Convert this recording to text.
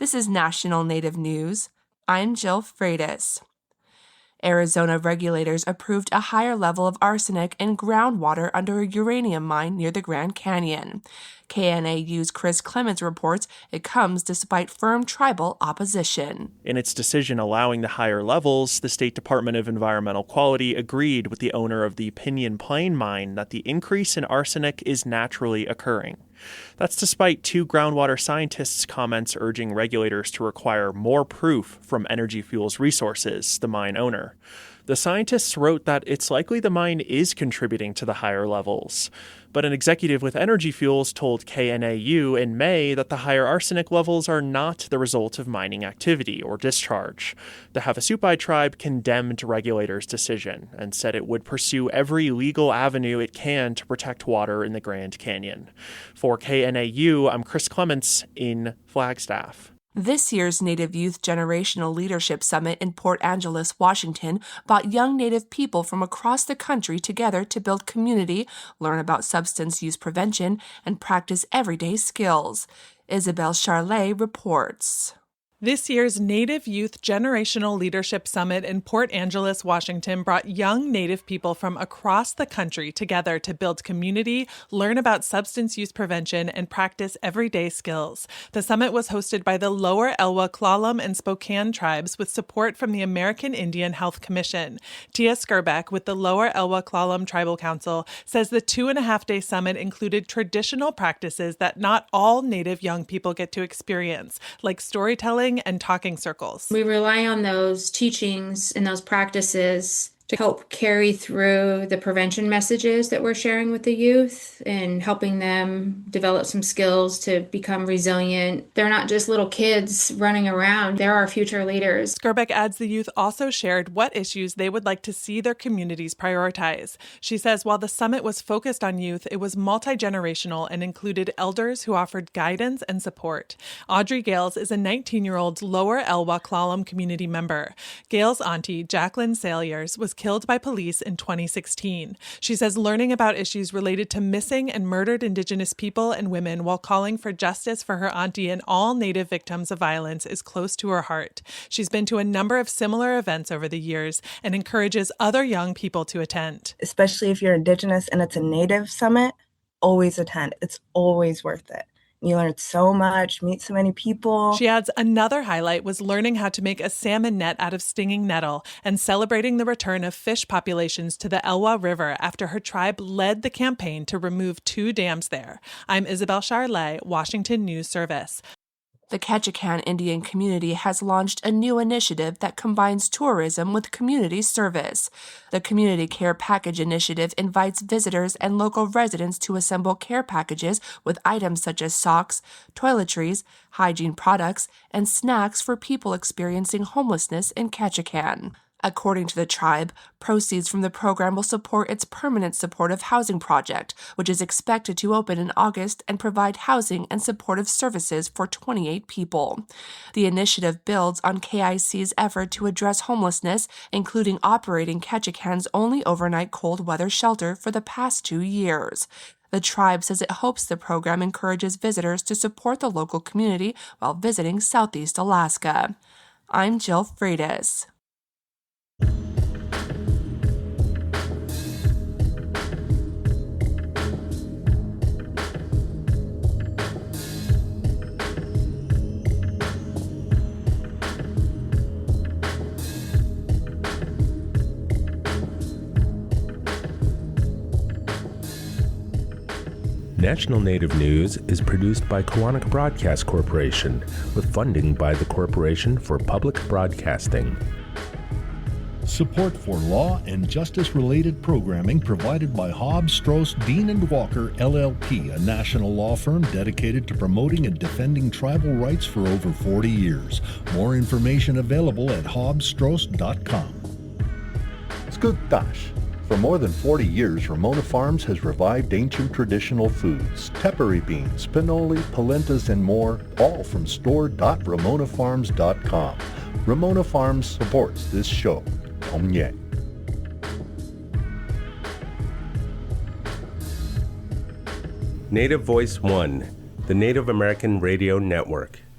This is National Native News. I'm Jill Freitas. Arizona regulators approved a higher level of arsenic in groundwater under a uranium mine near the Grand Canyon. KNAU's Chris Clements reports it comes despite firm tribal opposition. In its decision allowing the higher levels, the State Department of Environmental Quality agreed with the owner of the Pinyon Plain mine that the increase in arsenic is naturally occurring. That's despite two groundwater scientists' comments urging regulators to require more proof from Energy Fuels Resources, the mine owner. The scientists wrote that it's likely the mine is contributing to the higher levels. But an executive with Energy Fuels told KNAU in May that the higher arsenic levels are not the result of mining activity or discharge. The Havasupai tribe condemned regulators' decision and said it would pursue every legal avenue it can to protect water in the Grand Canyon. For KNAU, I'm Chris Clements in Flagstaff. This year's Native Youth Generational Leadership Summit in Port Angeles, Washington, brought young Native people from across the country together to build community, learn about substance use prevention, and practice everyday skills. Isabel Charlet reports. This year's Native Youth Generational Leadership Summit in Port Angeles, Washington, brought young Native people from across the country together to build community, learn about substance use prevention, and practice everyday skills. The summit was hosted by the Lower Elwha, Klallam, and Spokane tribes with support from the American Indian Health Commission. Tia Skirbeck with the Lower Elwha Klallam Tribal Council says the 2.5-day summit included traditional practices that not all Native young people get to experience, like storytelling and talking circles. We rely on those teachings and those practices to help carry through the prevention messages that we're sharing with the youth and helping them develop some skills to become resilient. They're not just little kids running around. They're our future leaders. Skirbeck adds the youth also shared what issues they would like to see their communities prioritize. She says while the summit was focused on youth, it was multi-generational and included elders who offered guidance and support. Audrey Gales is a 19-year-old Lower Elwha Klallam community member. Gales' auntie, Jacqueline Saliers, was killed by police in 2016. She says learning about issues related to missing and murdered Indigenous people and women while calling for justice for her auntie and all Native victims of violence is close to her heart. She's been to a number of similar events over the years and encourages other young people to attend. Especially if you're Indigenous and it's a Native summit, always attend. It's always worth it. You learn so much, meet so many people. She adds another highlight was learning how to make a salmon net out of stinging nettle and celebrating the return of fish populations to the Elwha River after her tribe led the campaign to remove 2 dams there. I'm Isabel Charlet, Washington News Service. The Ketchikan Indian Community has launched a new initiative that combines tourism with community service. The Community Care Package Initiative invites visitors and local residents to assemble care packages with items such as socks, toiletries, hygiene products, and snacks for people experiencing homelessness in Ketchikan. According to the tribe, proceeds from the program will support its permanent supportive housing project, which is expected to open in August and provide housing and supportive services for 28 people. The initiative builds on KIC's effort to address homelessness, including operating Ketchikan's only overnight cold weather shelter for the past 2 years. The tribe says it hopes the program encourages visitors to support the local community while visiting Southeast Alaska. I'm Jill Freitas. National Native News is produced by Kawanak Broadcast Corporation with funding by the Corporation for Public Broadcasting. Support for law and justice-related programming provided by Hobbs, Strauss, Dean & Walker, LLP, a national law firm dedicated to promoting and defending tribal rights for over 40 years. More information available at hobbsstrauss.com. Skugtash. For more than 40 years, Ramona Farms has revived ancient traditional foods, tepary beans, pinoli, polentas, and more, all from store.ramonafarms.com. Ramona Farms supports this show. Omye. Native Voice One, the Native American Radio Network.